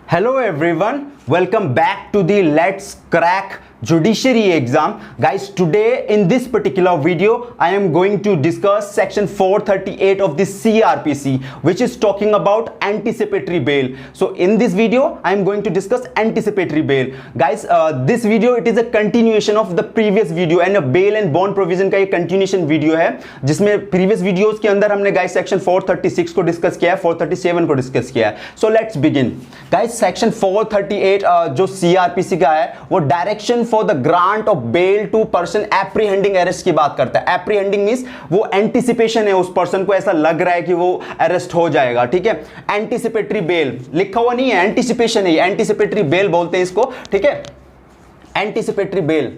Hello everyone, welcome back to the Let's Crack Judiciary exam. Guys, today in this particular video, I am going to discuss section 438 of the CRPC, which is talking about anticipatory bail. So in this video, I am going to discuss anticipatory bail. Guys, this video, it is a continuation of the previous video and a bail and bond provision का ये continuation video है, जिसमें previous videos के अंदर हमने guys section 436 को discuss किया है, 437 को discuss किया है. So let's begin. Guys, section 438 जो CRPC का है, वो direction for the grant of bail to person apprehending arrest की बात करता है. Apprehending means वो anticipation है, उस person को ऐसा लग रहा है कि वो arrest हो जाएगा, ठीक है. Anticipatory bail लिखा हुआ नहीं है, anticipation है, anticipatory bail बोलते हैं इसको, ठीक है. Anticipatory bail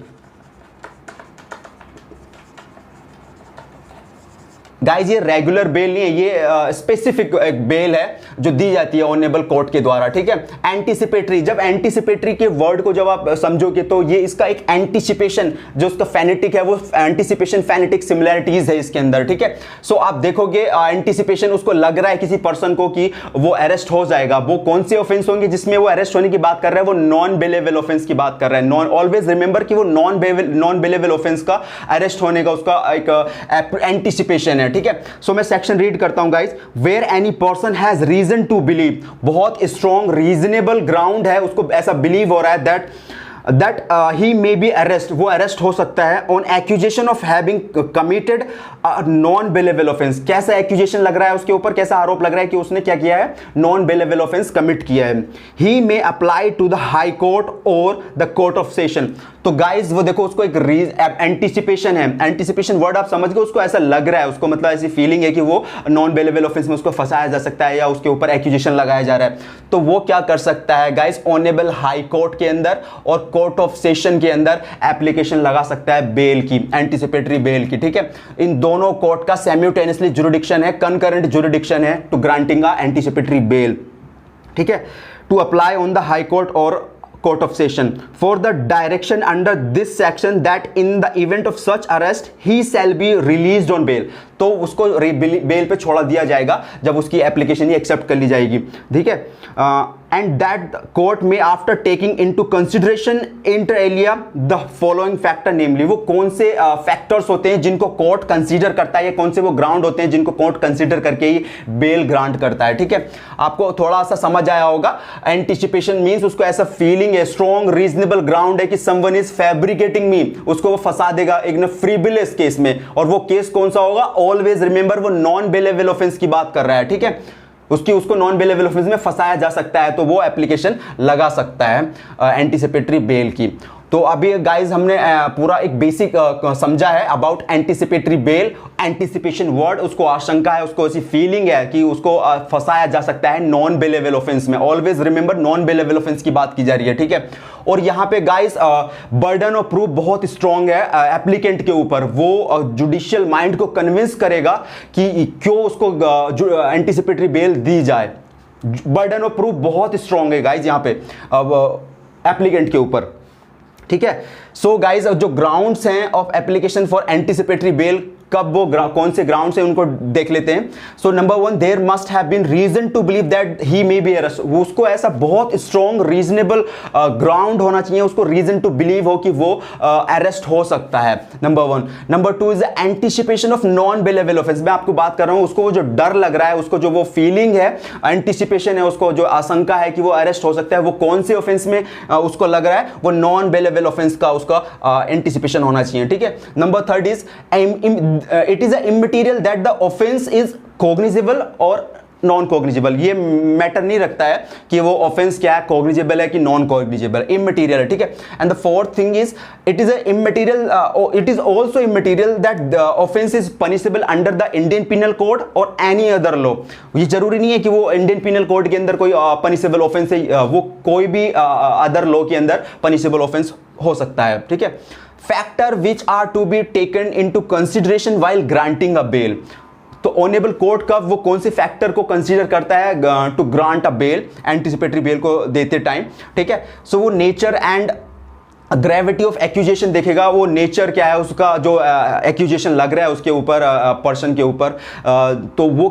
गाइज ये रेगुलर बेल नहीं है, ये स्पेसिफिक बेल है जो दी जाती है ऑनरेबल कोर्ट के द्वारा, ठीक है. एंटीसिपेटरी, जब एंटीसिपेटरी के वर्ड को जब आप समझोगे तो ये इसका एक एंटीसिपेशन जो उसका फेनेटिक है, वो एंटीसिपेशन फेनेटिक सिमिलरिटीज है इसके अंदर, ठीक है. सो आप देखोगे एंटीसिपेशन, उसको लग रहा है किसी पर्सन को कि वो अरेस्ट हो जाएगा. वो कौन से ऑफेंस होंगे जिसमें वो अरेस्ट होने की बात कर रहा है? वो नॉन बेलेबल ऑफेंस की बात कर रहा है. नॉन, ऑलवेज रिमेंबर कि वो नॉन बेलेबल ऑफेंस का अरेस्ट होने का उसका एक एंटीसिपेशन है, ठीक है. सो मैं सेक्शन रीड करता हूं guys. Where any person has reason to believe, बहुत स्ट्रॉन्ग रीजनेबल ग्राउंड है, उसको ऐसा बिलीव हो रहा है that he may be arrest, वो अरेस्ट हो सकता है on accusation of having committed non bailable offence. कैसा एक्यूजेशन लग रहा है उसके ऊपर, कैसा आरोप लग रहा है कि उसने क्या किया है? नॉन बेलेबल ऑफेंस कमिट किया है. he may apply to the high court or the court of session. तो गाइज वो देखो, उसको एक एंटीसिपेशन है, एंटीसिपेशन वर्ड आप समझ गए, उसको ऐसा लग रहा है, उसको मतलब ऐसी फीलिंग है कि वो नॉन बेलेबल ऑफेंस में उसको फंसाया जा सकता है या उसके ऊपर एक्यूजेशन लगाया जा रहा है. तो वो क्या कर सकता है गाइज? ऑनरेबल हाई कोर्ट के अंदर और कोर्ट ऑफ सेशन के अंदर एप्लीकेशन लगा सकता है बेल की, एंटीसिपेटरी बेल की, ठीक है. इन दोनों कोर्ट का साइमल्टेनियसली जुरिडिक्शन है, कंकरेंट जुरिडिक्शन है to granting a anticipatory bail, ठीक है. To apply on the high court और court of session for the direction under this section that in the event of such arrest he shall be released on bail. तो उसको bell पे छोड़ा दिया जाएगा जब उसकी एप्लीकेशन ही एक्सेप्ट कर ली जाएगी, ठीक है. एंड दैट कोर्ट में after taking into consideration inter alia the following factor, namely वो कौन से फैक्टर्स होते हैं जिनको कोर्ट कंसीडर करता है, या कौन से वो ग्राउंड होते हैं जिनको कोर्ट कंसीडर करके ही बेल ग्रांट करता है, ठीक है. आपको थोड़ा सा समझ आया होगा. एंटीसिपेशन मींस उसको ऐसा फीलिंग है, स्ट्रॉन्ग रीजनेबल ग्राउंड है कि समवन इज फैब्रिकेटिंग मी, उसको वो फंसा देगा एक फ्रीबिलियस केस में. और वो केस कौन सा होगा? ऑलवेज रिमेंबर वो नॉन बेलेबल ऑफेंस की बात कर रहा है, ठीक है. उसको नॉन बेलेबल ऑफेंस में फंसाया जा सकता है, तो वो एप्लीकेशन लगा सकता है एंटीसिपेटरी बेल की. तो अभी गाइज हमने पूरा एक बेसिक समझा है about anticipatory bail. Anticipation word, उसको आशंका है, उसको ऐसी फीलिंग है कि उसको फंसाया जा सकता है नॉन बेलेबल ऑफेंस में. Always remember non bailable offence की बात की जा रही है, ठीक है. और यहाँ पे गाइज बर्डन ऑफ प्रूफ बहुत स्ट्रॉन्ग है एप्लीकेंट के ऊपर. वो जुडिशियल माइंड को कन्विंस करेगा कि क्यों उसको एंटीसिपेटरी बेल दी जाए. बर्डन ऑफ प्रूफ बहुत स्ट्रॉन्ग है गाइज यहाँ पे एप्लीकेंट के ऊपर, ठीक है. सो गाइज जो ग्राउंड्स हैं of application for anticipatory bail, कब वो कौन से ग्राउंड से उनको देख लेते हैं. So number one, there must have been reason to believe that he may be arrest. उसको ऐसा बहुत स्ट्रॉन्ग रीजनेबल ग्राउंड होना चाहिए, उसको रीजन टू बिलीव हो कि वो अरेस्ट हो सकता है. Number one. Number two is anticipation of non bailable offence. मैं आपको बात कर रहा हूं, उसको वो जो डर लग रहा है, उसको जो वो फीलिंग है, एंटीसिपेशन है, उसको जो आशंका है कि वो अरेस्ट हो सकता है, वो कौन से ऑफेंस में उसको लग रहा है? वो नॉन बेलेबल ऑफेंस का उसका एंटीसिपेशन होना चाहिए, ठीक है. Number third is it is a immaterial that the offense is cognizable और नॉन कॉग्निजेबल. ये मैटर नहीं रखता है कि वो ऑफेंस क्या है, कॉग्निजेबल है कि नॉन कॉग्निजेबल, इमटेरियल है, ठीक है. And the fourth thing is it is immaterial, it is also immaterial that the offence is punishable under the Indian penal code और एनी अदर लॉ. ये जरूरी नहीं है कि वो इंडियन पिनल कोड के अंदर कोई पनिशेबल ऑफेंस है, वो कोई भी अदर लॉ के अंदर पनिशेबल ऑफेंस हो सकता है, ठीक है. Factor which are to be taken into consideration while granting a bail. तो ऑनरेबल कोर्ट का वो कौन से फैक्टर को कंसीडर करता है to grant a bail, anticipatory bail को देते टाइम, ठीक है. सो वो nature and gravity of accusation देखेगा, वो नेचर क्या है उसका, जो एक्यूजेशन लग रहा है उसके ऊपर, पर्सन के ऊपर, तो वो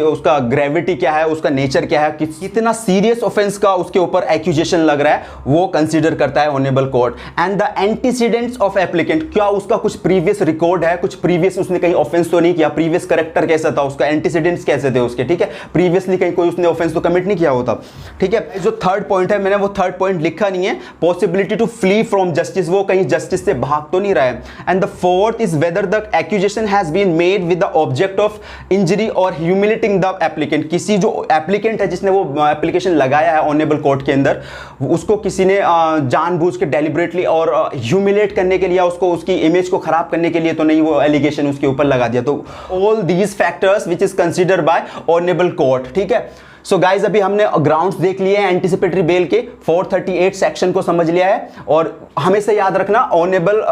उसका ग्रेविटी क्या है, उसका नेचर क्या है, कितना सीरियस ऑफेंस का उसके ऊपर एक्यूजेशन लग रहा है, वो कंसीडर करता है honourable court. And the antecedents of applicant, क्या उसका कुछ प्रीवियस रिकॉर्ड है, कुछ प्रीवियस उसने कहीं ऑफेंस तो नहीं किया, प्रीवियस करेक्टर कैसा था उसका, एंटीसीडेंट्स कैसे थे उसके, ठीक है, प्रीवियसली कहीं कोई उसने ऑफेंस तो कमिट नहीं किया होता, ठीक है। जो थर्ड पॉइंट है, मैंने वो थर्ड पॉइंट लिखा नहीं है, possibility to flee from justice, वो कहीं जस्टिस से भाग तो नहीं रहा है। And the fourth is whether the accusation has been made with the object of injury और ह्यूमिलेटिंग द एप्लीकेंट, किसी जो एप्लीकेंट है जिसने वो एप्लीकेशन लगाया है ऑनरेबल कोर्ट के अंदर, उसको किसी ने जानबूझ के डेलिबरेटली और ह्यूमिलेट करने के लिए, उसको उसकी इमेज को खराब करने के लिए तो नहीं वो एलिगेशन उसके ऊपर लगा दिया। तो all these factors which is considered bye honourable court, ठीक है। सो गाइज अभी हमने ग्राउंड्स देख लिए हैं एंटीसिपेटरी बेल के, 438 सेक्शन को समझ लिया है, और हमेशा याद रखना ऑनरेबल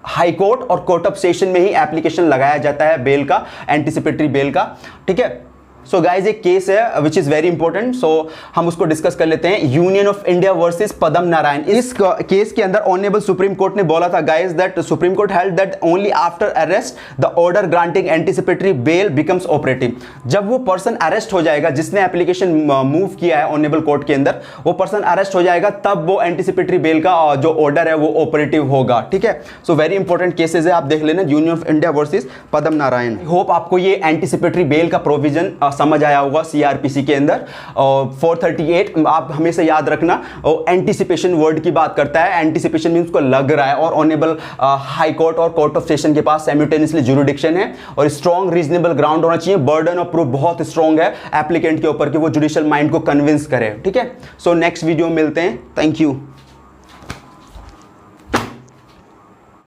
हाई कोर्ट और कोर्ट ऑफ सेशन में ही एप्लीकेशन लगाया जाता है बेल का, एंटीसिपेटरी बेल का, ठीक है। सो गाइज एक केस है विच इज वेरी इंपॉर्टेंट, सो हम उसको डिस्कस कर लेते हैं, union of India versus Padam Narayan. इस केस के अंदर ऑनरेबल सुप्रीम कोर्ट ने बोला था guys that supreme court held that only after arrest the order granting anticipatory bail becomes operative. जब वो पर्सन अरेस्ट हो जाएगा जिसने एप्लीकेशन मूव किया है ऑनरेबल कोर्ट के अंदर, वो पर्सन अरेस्ट हो जाएगा, तब वो एंटीसिपेटरी बेल का जो ऑर्डर है वो ऑपरेटिव होगा, ठीक है। सो वेरी इंपॉर्टेंट केसेस है, आप देख लेना, union of India versus Padam Narayan. Hope आपको ये एंटीसिपेटरी बेल का प्रोविजन समझ आया होगा सीआरपीसी के अंदर। 438 आप हमेशा याद रखना, एंटीसिपेशन वर्ड की बात करता है, एंटीसिपेशन मींस को लग रहा है, और ऑनरेबल हाई कोर्ट और कोर्ट ऑफ सेशन के पास साइमल्टेनियसली ज्यूरिडिक्शन है, और स्ट्रॉन्ग रीजनेबल ग्राउंड होना चाहिए, बर्डन ऑफ प्रूफ बहुत स्ट्रॉन्ग है एप्लीकेंट के ऊपर कि वो जुडिशियल माइंड को कन्विंस करे, ठीक है। सो नेक्स्ट वीडियो में मिलते हैं, थैंक यू।